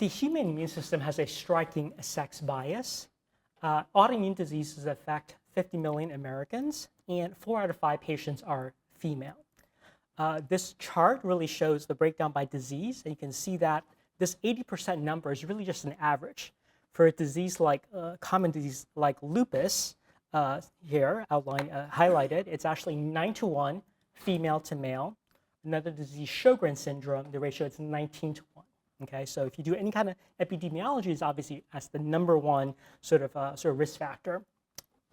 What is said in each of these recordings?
The human immune system has a striking sex bias. Autoimmune diseases affect 50 million Americans, and 4 out of 5 patients are female. This chart really shows the breakdown by disease, and you can see that this 80% number is really just an average. For a disease like common disease like lupus, here outlined, highlighted, it's actually 9-to-1 female to male. Another disease, Sjogren's syndrome, the ratio is 19-to-1. Okay, so if you do any kind of epidemiology, it's obviously as the number one sort of risk factor.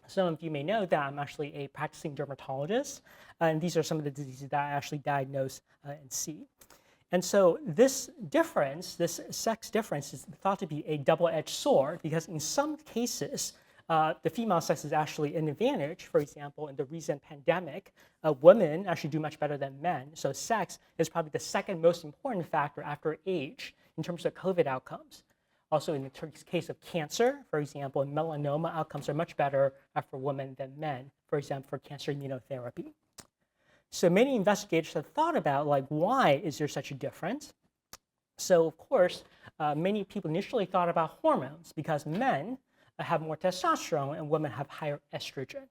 Some of you may know that I'm actually a practicing dermatologist, and these are some of the diseases that I actually diagnose and see. And so this difference, this sex difference, is thought to be a double-edged sword because in some cases, the female sex is actually an advantage. For example, in the recent pandemic, women actually do much better than men. So sex is probably the second most important factor after age in terms of COVID outcomes. Also, in the case of cancer, for example, melanoma outcomes are much better for women than men, for example, for cancer immunotherapy. So many investigators have thought about, like, why is there such a difference? So, of course, many people initially thought about hormones because men have more testosterone and women have higher estrogen.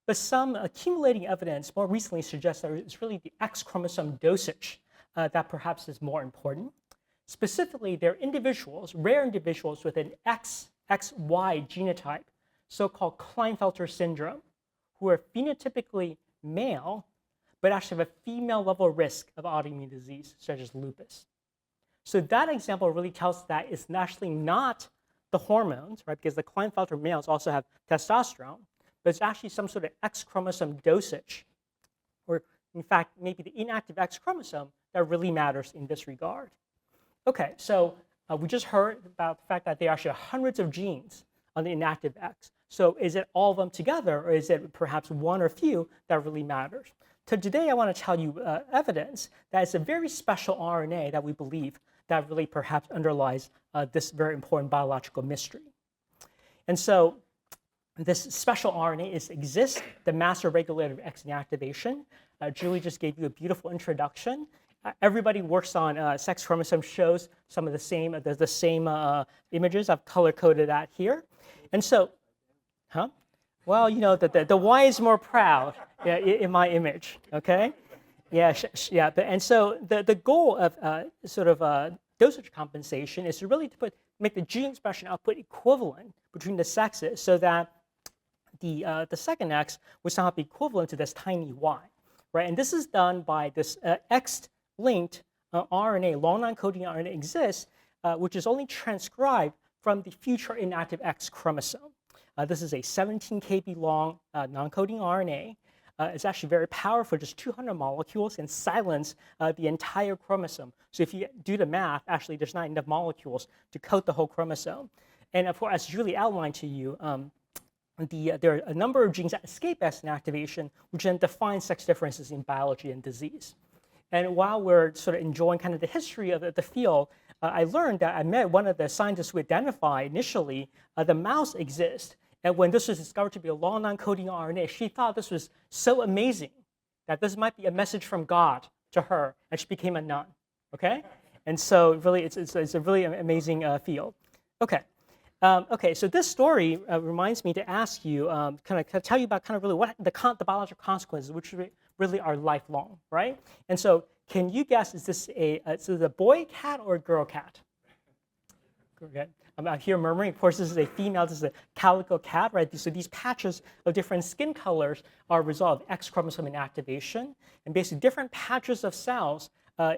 But some accumulating evidence more recently suggests that it's really the X chromosome dosage that perhaps is more important. Specifically, there are individuals, rare individuals with an XXY genotype, so-called Klinefelter syndrome, who are phenotypically male, but actually have a female level risk of autoimmune disease, such as lupus. So that example really tells us that it's actually not the hormones, right? Because the Klinefelter males also have testosterone, but it's actually some sort of X chromosome dosage, or in fact, maybe the inactive X chromosome that really matters in this regard. Okay, so we just heard about the fact that there are actually hundreds of genes on the inactive X. So is it all of them together, or is it perhaps one or few that really matters? So today I want to tell you evidence that it's a very special RNA that we believe that really perhaps underlies this very important biological mystery. And so this special RNA exists, the master regulator of X inactivation. Julie just gave you a beautiful introduction. Everybody works on sex chromosome shows some of the same images. I've color-coded that here. And so, well, you know, the Y is more proud in my image, okay? Yeah. And so the goal of dosage compensation is to really make the gene expression output equivalent between the sexes so that the second X would somehow be equivalent to this tiny Y, right? And this is done by this X-linked RNA, long non-coding RNA exists, which is only transcribed from the future inactive X chromosome. This is a 17 kb long non-coding RNA. It's actually very powerful, just 200 molecules, and silence the entire chromosome. So if you do the math, actually there's not enough molecules to coat the whole chromosome. And of course, as Julie outlined to you, there are a number of genes that escape X inactivation, which then define sex differences in biology and disease. And while we're sort of enjoying kind of the history of the field, I learned that I met one of the scientists who identified initially the mouse exists. And when this was discovered to be a long non-coding RNA, she thought this was so amazing that this might be a message from God to her, and she became a nun. Okay, and so really, it's a really amazing field. Okay, so this story reminds me to ask you, tell you about kind of really what the biological consequences, which really are lifelong, right? And so, can you guess, is this a boy cat or a girl cat? Okay. I'm here murmuring. Of course, this is a female. This is a calico cat, right? So these patches of different skin colors are a result of X chromosome inactivation. And basically, different patches of cells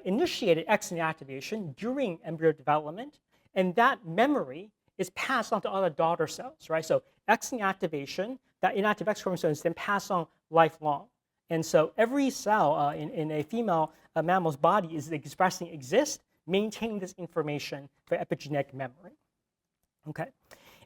initiated X inactivation during embryo development. And that memory is passed on to other daughter cells, right? So X inactivation, that inactive X chromosome is then passed on lifelong. And so every cell in a female mammal's body is exists, maintaining this information for epigenetic memory. Okay,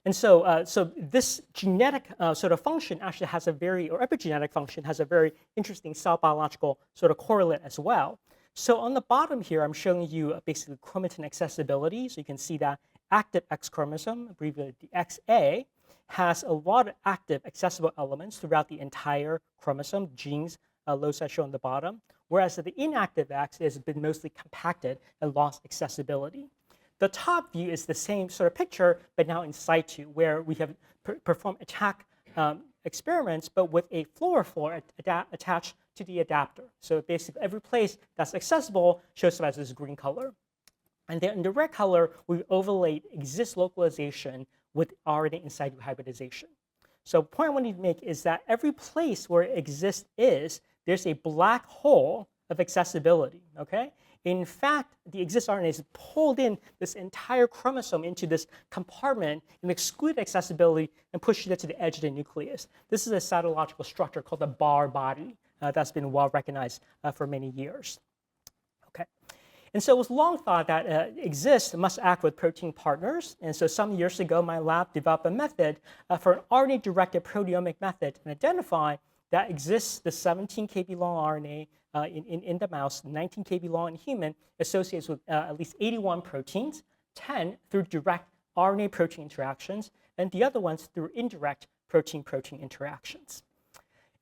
and so this genetic sort of function actually has or epigenetic function has a very interesting cell biological sort of correlate as well. So on the bottom here, I'm showing you basically chromatin accessibility. So you can see that active X chromosome, abbreviated the XA, has a lot of active accessible elements throughout the entire chromosome, genes, loci shown on the bottom, whereas the inactive X has been mostly compacted and lost accessibility. The top view is the same sort of picture, but now in situ, where we have performed attack experiments, but with a fluorophore attached to the adapter. So basically, every place that's accessible shows up as this green color. And then in the red color, we overlaid exist localization with RNA in situ hybridization. So the point I want to make is that every place where exist is, there's a black hole of accessibility, okay? In fact, the exist RNA is pulled in this entire chromosome into this compartment and exclude accessibility and push it to the edge of the nucleus. This is a cytological structure called the bar body that's been well recognized for many years. Okay. And so it was long thought that exist must act with protein partners. And so some years ago, my lab developed a method for an RNA-directed proteomic method and identify that exists the 17 kb long RNA in the mouse, 19 kb long in human, associates with at least 81 proteins, 10 through direct RNA-protein interactions, and the other ones through indirect protein-protein interactions.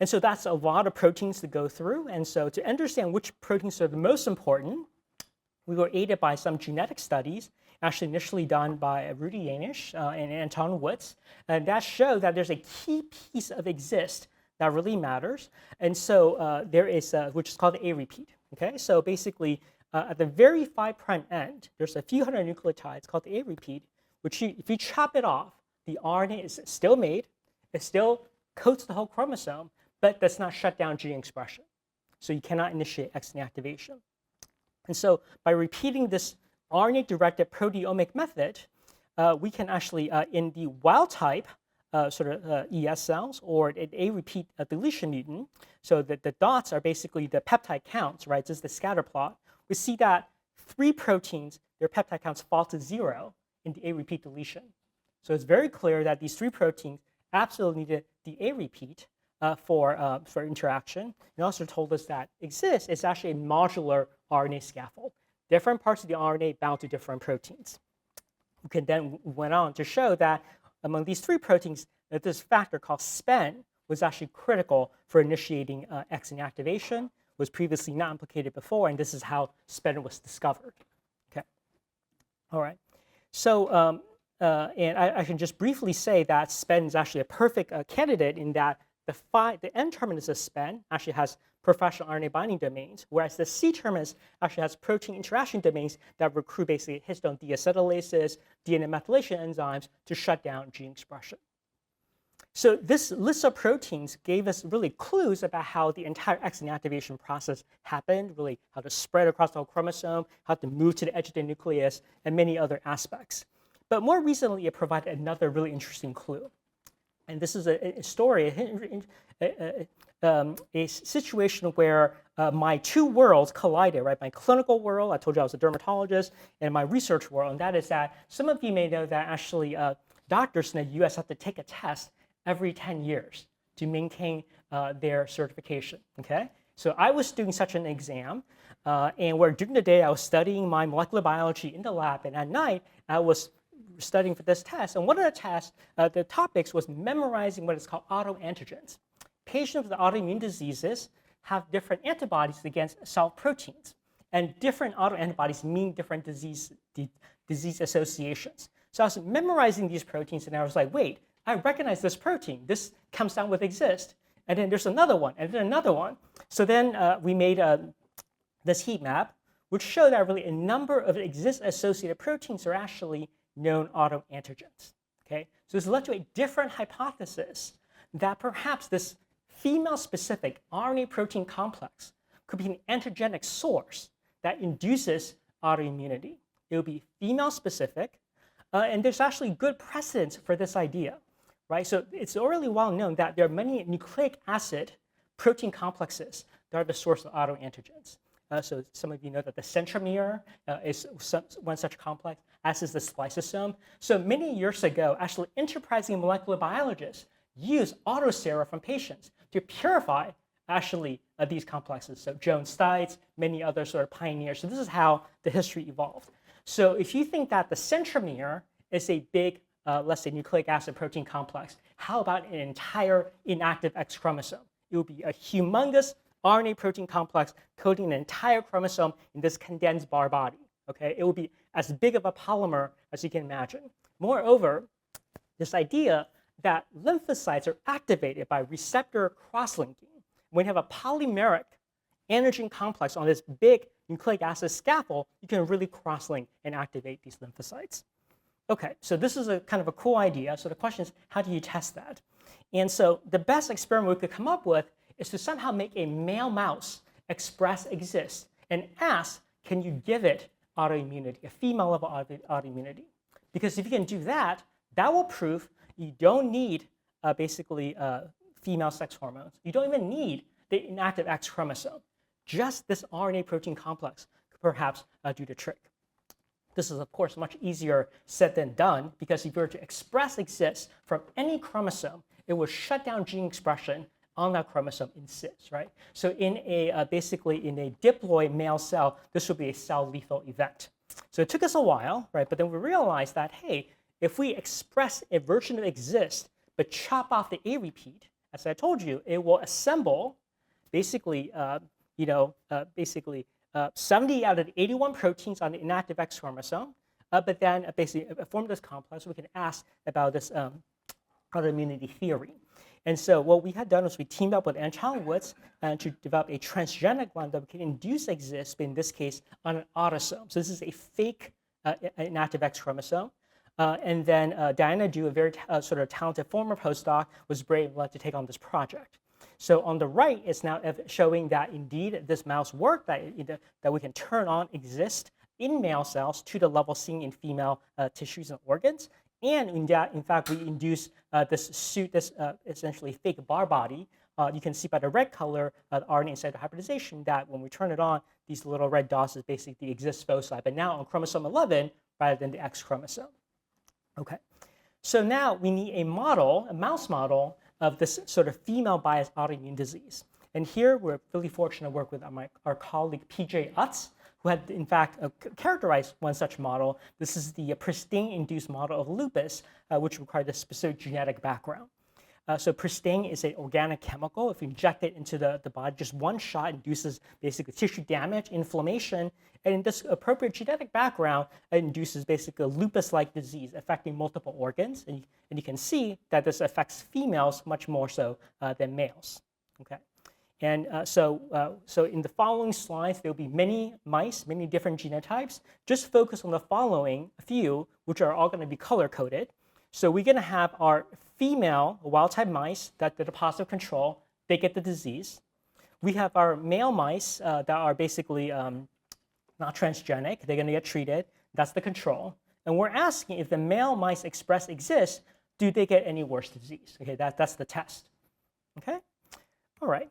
And so that's a lot of proteins to go through. And so to understand which proteins are the most important, we were aided by some genetic studies, actually initially done by Rudy Yanish and Anton Woods, and that showed that there's a key piece of exist that really matters. And so there is, which is called the A repeat. Okay, so basically at the very 5' end, there's a few hundred nucleotides called the A repeat, which if you chop it off, the RNA is still made, it still coats the whole chromosome, but does not shut down gene expression. So you cannot initiate X activation. And so by repeating this RNA-directed proteomic method, we can actually, in the wild type ES cells or an A repeat deletion mutant, so that the dots are basically the peptide counts, right? This is the scatter plot. We see that 3 proteins, their peptide counts fall to 0 in the A repeat deletion. So it's very clear that these 3 proteins absolutely needed the A repeat for interaction. It also told us that exist is actually a modular RNA scaffold. Different parts of the RNA bound to different proteins. We can then went on to show that among these 3 proteins, that this factor called SPEN was actually critical for initiating X inactivation, was previously not implicated before, and this is how SPEN was discovered. Okay, all right. So, and I can just briefly say that SPEN is actually a perfect candidate in that the N terminus of SPEN actually has professional RNA binding domains, whereas the C terminus actually has protein interaction domains that recruit basically histone deacetylases, DNA methylation enzymes to shut down gene expression. So this list of proteins gave us really clues about how the entire X inactivation process happened, really how to spread across the whole chromosome, how to move to the edge of the nucleus, and many other aspects. But more recently, it provided another really interesting clue. And this is a story, a situation where my 2 worlds collided, right? My clinical world, I told you I was a dermatologist, and my research world. And that is that some of you may know that actually doctors in the US have to take a test every 10 years to maintain their certification, okay? So I was doing such an exam, and where during the day I was studying my molecular biology in the lab, and at night I was studying for this test. And one of the tests, the topics was memorizing what is called autoantigens. Patients with autoimmune diseases have different antibodies against cell proteins. And different autoantibodies mean different disease associations. So I was memorizing these proteins, and I was like, wait, I recognize this protein. This comes down with exist. And then there's another one, and then another one. So then we made this heat map, which showed that really a number of exist-associated proteins are actually known autoantigens. Okay? So this led to a different hypothesis that perhaps this female-specific RNA protein complex could be an antigenic source that induces autoimmunity. It would be female-specific, and there's actually good precedence for this idea, right? So it's already well known that there are many nucleic acid protein complexes that are the source of autoantigens. So some of you know that the centromere is one such complex, as is the spliceosome. So many years ago, actually enterprising molecular biologists used autosera from patients to purify actually these complexes. So Joan Stites, many other sort of pioneers. So this is how the history evolved. So if you think that the centromere is a big, let's say, nucleic acid protein complex, how about an entire inactive X chromosome? It would be a humongous RNA protein complex coating an entire chromosome in this condensed bar body. Okay, it would be as big of a polymer as you can imagine. Moreover, this idea that lymphocytes are activated by receptor cross-linking. When you have a polymeric antigen complex on this big nucleic acid scaffold, you can really cross-link and activate these lymphocytes. Okay, so this is a kind of a cool idea. So the question is, how do you test that? And so the best experiment we could come up with is to somehow make a male mouse express exist and ask, can you give it autoimmunity, a female level autoimmunity? Because if you can do that, that will prove you don't need basically female sex hormones. You don't even need the inactive X chromosome. Just this RNA protein complex could perhaps do the trick. This is, of course, much easier said than done, because if you were to express exist from any chromosome, it will shut down gene expression on that chromosome in cis, right? So in a basically in a diploid male cell, this would be a cell lethal event. So it took us a while, right? But then we realized that, hey, if we express a version of exist, but chop off the A repeat, as I told you, it will assemble basically, 70 out of the 81 proteins on the inactive X chromosome, but then basically form this complex. We can ask about this autoimmunity theory. And so what we had done was we teamed up with Chang to develop a transgenic one that we can induce exist, but in this case on an autosome. So this is a fake inactive X chromosome. And then Diana Du, a very sort of talented former postdoc, was brave enough to take on this project. So on the right, it's now showing that indeed this mouse worked, that we can turn on exist in male cells to the level seen in female tissues and organs. And in fact, we induce this essentially fake bar body. You can see by the red color, the RNA inside the hybridization, that when we turn it on, these little red dots is basically the exist foci, but now on chromosome 11 rather than the X chromosome. Okay, so now we need a model, a mouse model, of this sort of female biased autoimmune disease. And here we're really fortunate to work with our colleague PJ Utz, who had in fact characterized one such model. This is the pristane-induced model of lupus, which required a specific genetic background. So pristane is an organic chemical. If you inject it into the body, just one shot induces basically tissue damage, inflammation, and in this appropriate genetic background, it induces basically a lupus-like disease affecting multiple organs. And you can see that this affects females much more so than males. Okay, and so in the following slides, there will be many mice, many different genotypes. Just focus on the following few, which are all going to be color-coded. So we're going to have our female wild-type mice that are positive control. They get the disease. We have our male mice that are basically not transgenic. They're going to get treated. That's the control. And we're asking if the male mice express exist, do they get any worse disease? Okay, that's the test. Okay, all right.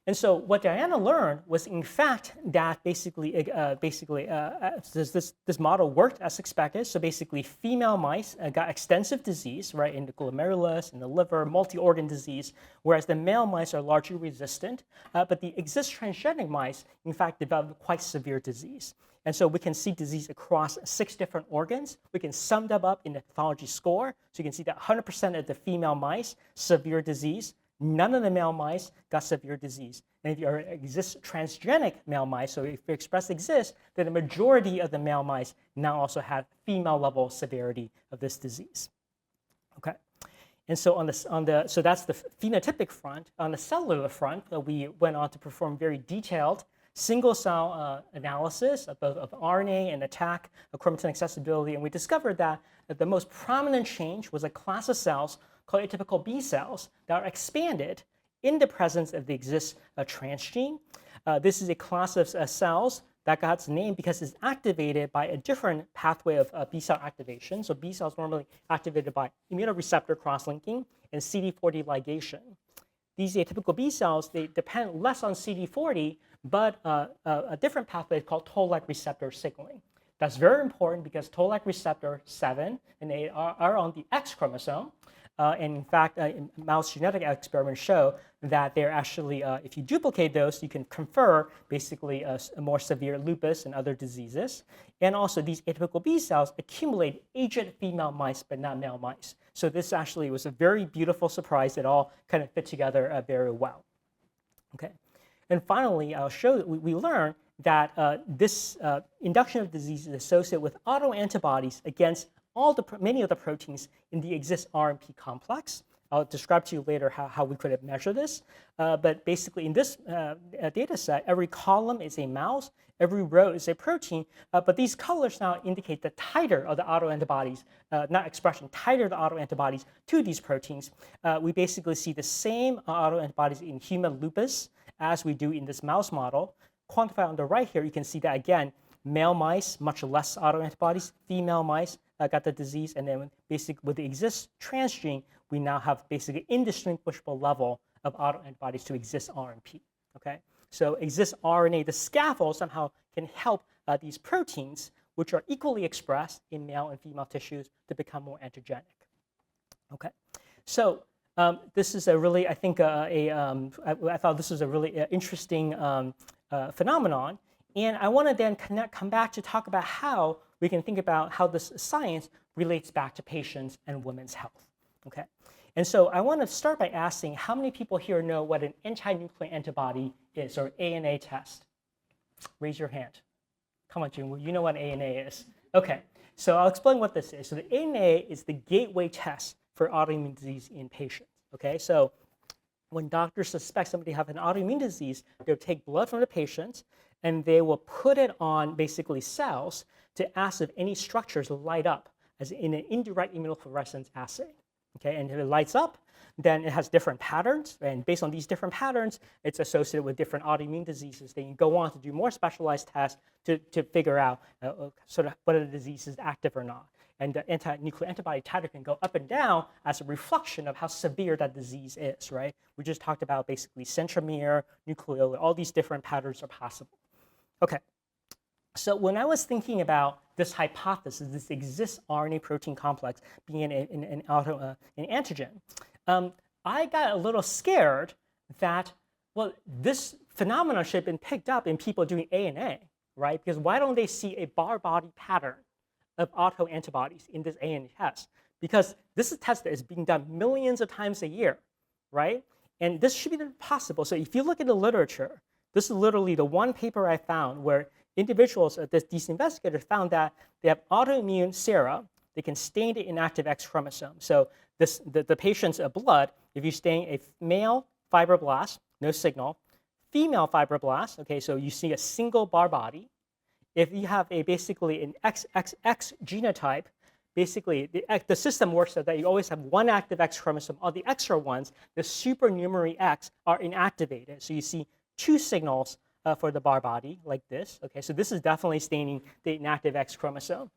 And so what Diana learned was, in fact, that basically this model worked as expected. So basically, female mice got extensive disease, right, in the glomerulus, in the liver, multi-organ disease, whereas the male mice are largely resistant. But the exist transgenic mice, in fact, developed quite severe disease. And so we can see disease across 6 different organs. We can sum them up in the pathology score. So you can see that 100% of the female mice, severe disease. None of the male mice got severe disease. And if you are exist transgenic male mice, so if you express exist, then the majority of the male mice now also have female level severity of this disease. Okay, and so so that's the phenotypic front. On the cellular front, we went on to perform very detailed single cell analysis of both of RNA and attack of chromatin accessibility, and we discovered that the most prominent change was a class of cells called atypical B cells that are expanded in the presence of the exist transgene. This is a class of cells that got its name because it's activated by a different pathway of B cell activation. So B cells normally activated by immunoreceptor cross-linking and CD40 ligation. These atypical B cells, they depend less on CD40, but a different pathway called toll-like receptor signaling. That's very important because toll-like receptor 7 and 8 are on the X chromosome. And in fact, mouse genetic experiments show that they're actually, if you duplicate those, you can confer basically a more severe lupus and other diseases. And also, these atypical B cells accumulate aged female mice, but not male mice. So this actually was a very beautiful surprise. It all kind of fit together very well. Okay. And finally, I'll show that we learned that this induction of disease is associated with autoantibodies against many of the proteins in the exist RNP complex. I'll describe to you later how we could measure this. But basically, in this data set, every column is a mouse, every row is a protein. But these colors now indicate the titer of the autoantibodies, not expression, titer of the autoantibodies to these proteins. We basically see the same autoantibodies in human lupus as we do in this mouse model. Quantified on the right here, you can see that again, male mice, much less autoantibodies, female mice got the disease, and then basically with the exist transgene, we now have basically indistinguishable level of autoantibodies to exist RNP. Okay, so exist RNA, the scaffold somehow can help these proteins, which are equally expressed in male and female tissues, to become more antigenic. Okay, so this is a really, I think, I thought this was a really interesting phenomenon, and I want to then come back to talk about how we can think about how this science relates back to patients and women's health. Okay, and so I want to start by asking how many people here know what an anti-nuclear antibody is, or ANA test? Raise your hand. Come on, June, you know what ANA is. Okay, so I'll explain what this is. So the ANA is the gateway test for autoimmune disease in patients. Okay, so when doctors suspect somebody have an autoimmune disease, they'll take blood from the patient and they will put it on basically cells to ask if any structures light up as in an indirect immunofluorescence assay. Okay, and if it lights up, then it has different patterns, and based on these different patterns, it's associated with different autoimmune diseases. Then you go on to do more specialized tests to figure out sort of whether the disease is active or not. And the anti-nuclear antibody titer can go up and down as a reflection of how severe that disease is, right? We just talked about basically centromere, nucleolar, all these different patterns are possible. Okay, so when I was thinking about this hypothesis, this exists RNA protein complex being an antigen, I got a little scared that, well, this phenomenon should have been picked up in people doing ANA, right? Because why don't they see a bar body pattern of autoantibodies in this ANA test? Because this is a test that is being done millions of times a year, right? And this should be possible. So if you look at the literature, this is literally the one paper I found where individuals, these investigators found that they have autoimmune sera. They can stain the inactive X chromosome. So the patient's blood, if you stain a male fibroblast, no signal, female fibroblast, okay, so you see a single bar body. If you have basically an XXX genotype, basically the system works so that you always have one active X chromosome. All the extra ones, the supernumerary X, are inactivated. So you see two signals for the bar body like this. Okay, so this is definitely staining the inactive X chromosome.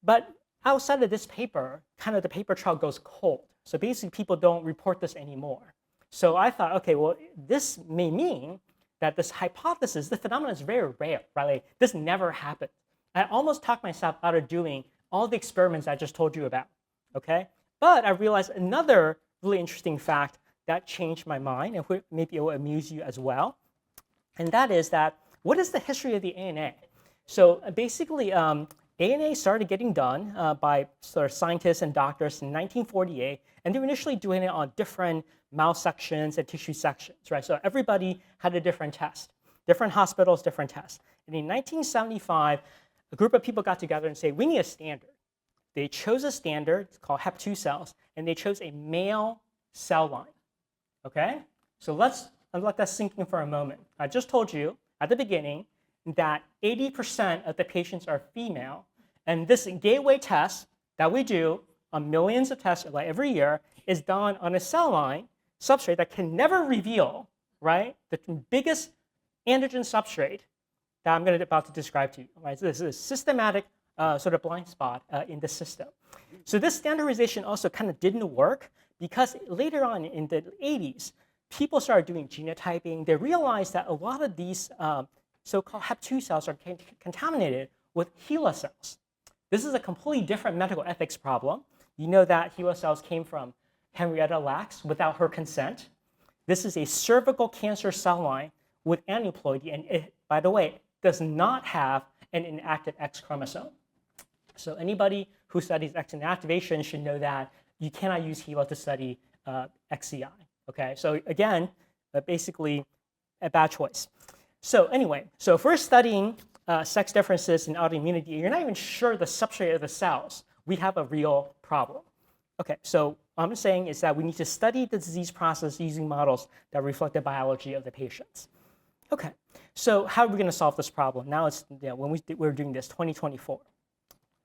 But outside of this paper, kind of the paper trail goes cold. So basically people don't report this anymore. So I thought, okay, well, this may mean that this hypothesis, the phenomenon is very rare, right? Like, this never happened. I almost talked myself out of doing all the experiments I just told you about, okay? But I realized another really interesting fact that changed my mind, and maybe it will amuse you as well. And that is that, what is the history of the ANA? So basically, ANA started getting done by sort of scientists and doctors in 1948, and they were initially doing it on different mouse sections and tissue sections, right? So everybody had a different test, different hospitals, different tests. And in 1975, a group of people got together and said, we need a standard. They chose a standard, it's called HEP2 cells, and they chose a male cell line, okay? So let's let that sink in for a moment. I just told you at the beginning that 80% of the patients are female, and this gateway test that we do on millions of tests like every year is done on a cell line substrate that can never reveal, right, the biggest antigen substrate that I'm about to describe to you, right? So this is a systematic sort of blind spot in the system. So this standardization also kind of didn't work because later on in the 80s, people started doing genotyping. They realized that a lot of these so-called HEP2 cells are contaminated with HeLa cells. This is a completely different medical ethics problem. You know that HeLa cells came from Henrietta Lacks without her consent. This is a cervical cancer cell line with aneuploidy, and it, by the way, does not have an inactive X chromosome. So anybody who studies X inactivation should know that you cannot use HeLa to study XCI. Okay, so again, basically a bad choice. So anyway, so if we're studying sex differences in autoimmunity, you're not even sure the substrate of the cells, we have a real problem. Okay, so what I'm saying is that we need to study the disease process using models that reflect the biology of the patients. Okay, so how are we going to solve this problem? Now it's when we're doing this, 2024.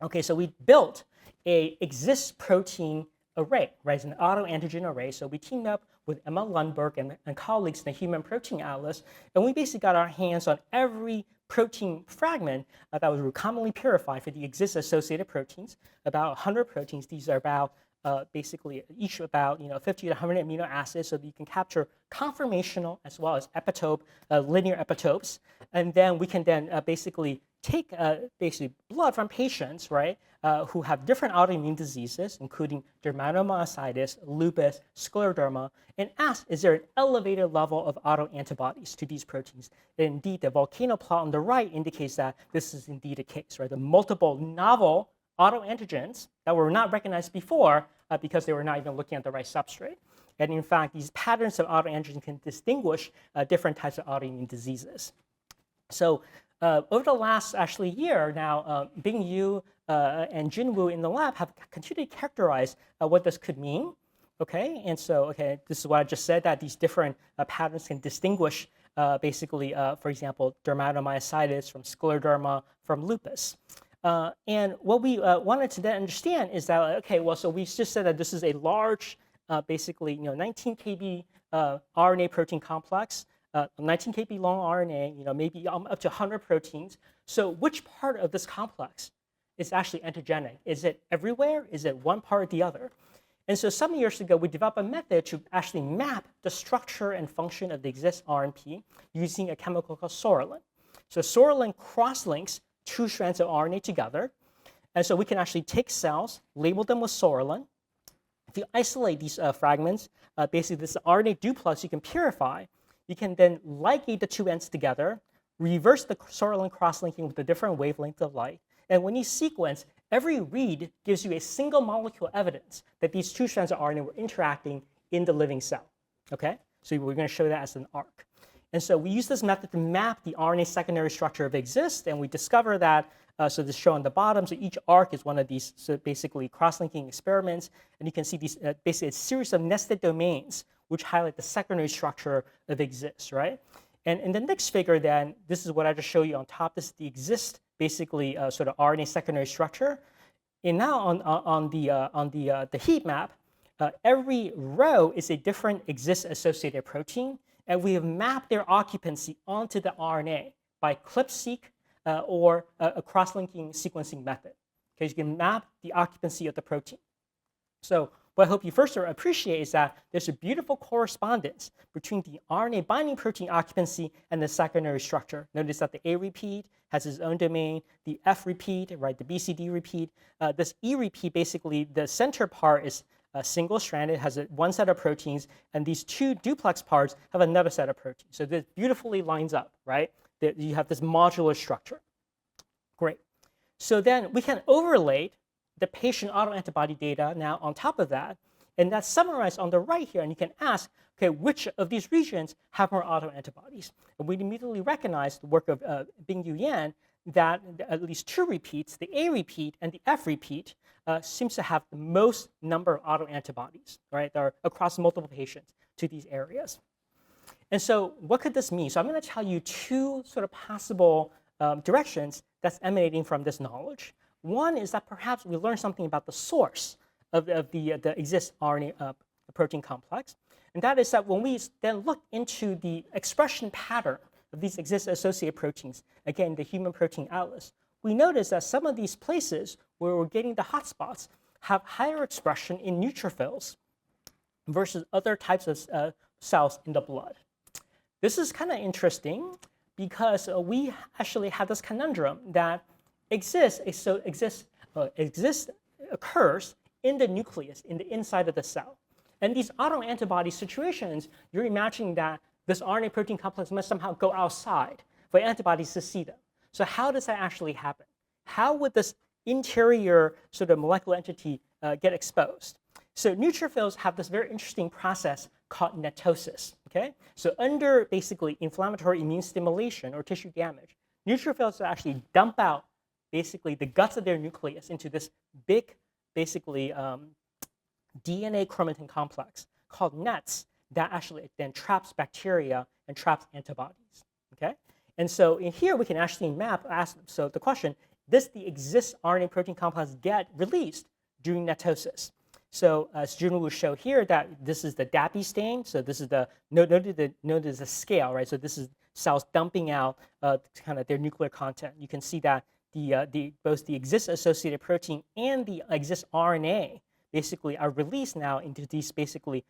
Okay, so we built a exists protein array, right? It's an autoantigen array. So we teamed up with Emma Lundberg and colleagues in the Human Protein Atlas, and we basically got our hands on every protein fragment that was commonly purified for the exists associated proteins, about 100 proteins. These are about basically each about 50 to 100 amino acids, so that you can capture conformational as well as epitope, linear epitopes, and then we can then basically take basically blood from patients, right, who have different autoimmune diseases, including dermatomyositis, lupus, scleroderma, and ask, is there an elevated level of autoantibodies to these proteins? And indeed, the volcano plot on the right indicates that this is indeed the case, right? The multiple novel autoantigens that were not recognized before because they were not even looking at the right substrate. And in fact, these patterns of autoantigens can distinguish different types of autoimmune diseases. So over the last actually year now, Bing Yu and Jin Wu in the lab have continued to characterize what this could mean. Okay, and so this is what I just said, that these different patterns can distinguish basically, for example, dermatomyositis from scleroderma from lupus. And what we wanted to then understand is that, okay, well, so we just said that this is a large, basically, 19 kb RNA protein complex, 19 kb long RNA, maybe up to 100 proteins. So which part of this complex is actually antigenic? Is it everywhere? Is it one part or the other? And so some years ago, we developed a method to actually map the structure and function of the exists RNP using a chemical called sorrelin. So sorrelin cross-links two strands of RNA together. And so we can actually take cells, label them with sorrelin. If you isolate these fragments, basically this RNA duplex you can purify. You can then ligate the two ends together, reverse the sorrelin cross-linking with a different wavelength of light. And when you sequence, every read gives you a single molecule evidence that these two strands of RNA were interacting in the living cell. Okay? So we're going to show that as an arc. And so we use this method to map the RNA secondary structure of exists, and we discover that, so this is shown on the bottom, so each arc is one of these, so basically cross-linking experiments, and you can see these basically a series of nested domains which highlight the secondary structure of exists, right? And in the next figure then, this is what I just showed you on top, this is the exist, basically sort of RNA secondary structure. And now on the heat map, every row is a different exist associated protein, and we have mapped their occupancy onto the RNA by ClipSeq or a cross-linking sequencing method. Okay, you can map the occupancy of the protein. So what I hope you first appreciate is that there's a beautiful correspondence between the RNA binding protein occupancy and the secondary structure. Notice that the A repeat has its own domain, the F repeat, right, the BCD repeat. This E repeat, basically, the center part is single-stranded, has one set of proteins, and these two duplex parts have another set of proteins. So this beautifully lines up, right? You have this modular structure. Great. So then we can overlay the patient autoantibody data now on top of that, and that's summarized on the right here, and you can ask, okay, which of these regions have more autoantibodies? And we immediately recognize the work of Bing-Yu Yan that at least two repeats, the A repeat and the F repeat, seems to have the most number of autoantibodies, right? They're across multiple patients to these areas. And so what could this mean? So I'm going to tell you two sort of possible directions that's emanating from this knowledge. One is that perhaps we learn something about the source of the exist RNA protein complex. And that is that when we then look into the expression pattern of these exist associated proteins, again, the Human Protein Atlas, we notice that some of these places where we're getting the hotspots have higher expression in neutrophils versus other types of cells in the blood. This is kind of interesting because we actually have this conundrum that exist occurs in the nucleus, in the inside of the cell. And these autoantibody situations, you're imagining that this RNA protein complex must somehow go outside for antibodies to see them. So how does that actually happen? How would this interior sort of molecular entity get exposed? So neutrophils have this very interesting process called netosis. Okay, so under basically inflammatory immune stimulation or tissue damage, neutrophils actually dump out basically the guts of their nucleus into this big, basically DNA chromatin complex called nets that actually then traps bacteria and traps antibodies. Okay, and so in here we can actually ask so the question: does the exist RNA protein complex get released during netosis? So as Jun will show here, that this is the DAPI stain. So this is the notice the scale, right? So this is cells dumping out kind of their nuclear content. You can see that both the exist associated protein and the exist RNA basically are released now into these basically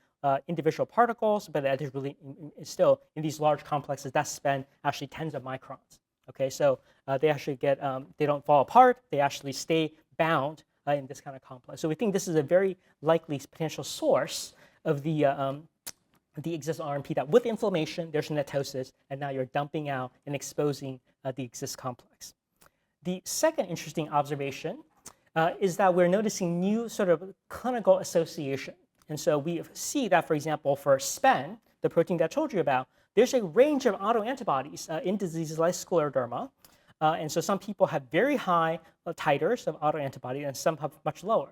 individual particles, but that is really still in these large complexes that span actually tens of microns. Okay, so they actually they don't fall apart. They actually stay bound in this kind of complex. So we think this is a very likely potential source of the exist RNP that with inflammation, there's netosis, and now you're dumping out and exposing the exist complex. The second interesting observation is that we're noticing new sort of clinical association. And so we see that, for example, for SPEN, the protein that I told you about, there's a range of autoantibodies in diseases like scleroderma. And so some people have very high titers of autoantibody and some have much lower.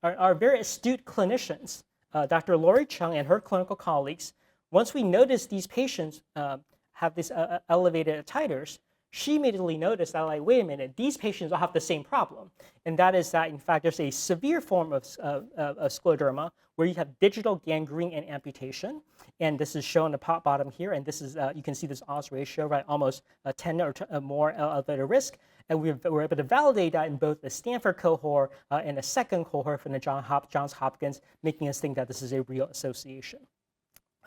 Our very astute clinicians, Dr. Lori Chang and her clinical colleagues, once we noticed these patients have this elevated titers, she immediately noticed that, like, wait a minute, these patients all have the same problem. And that is that, in fact, there's a severe form of scleroderma where you have digital gangrene and amputation. And this is shown in the bottom here. And this is, you can see this odds ratio, right, almost 10 or more elevated risk. And we were able to validate that in both the Stanford cohort and a second cohort from the Johns Hopkins, making us think that this is a real association.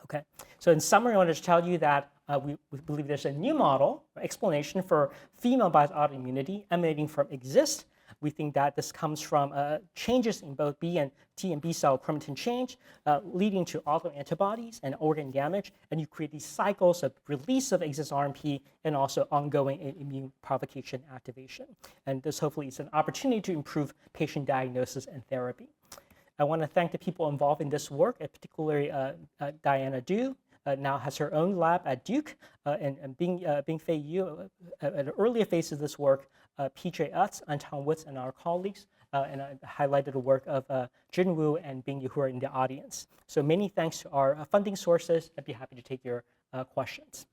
Okay, so in summary, I wanted to tell you that we believe there's a new model, explanation for female-biased autoimmunity emanating from exist. We think that this comes from changes in both B and T and B cell chromatin change, leading to autoantibodies and organ damage, and you create these cycles of release of exist RNP and also ongoing immune provocation activation. And this hopefully is an opportunity to improve patient diagnosis and therapy. I want to thank the people involved in this work, particularly Diana Du, now has her own lab at Duke, and Bing-Fei Yu at an earlier phase of this work, PJ Utz, Anton Woods, and our colleagues, and I highlighted the work of Jin Wu and Bing Yu who are in the audience. So many thanks to our funding sources. I'd be happy to take your questions.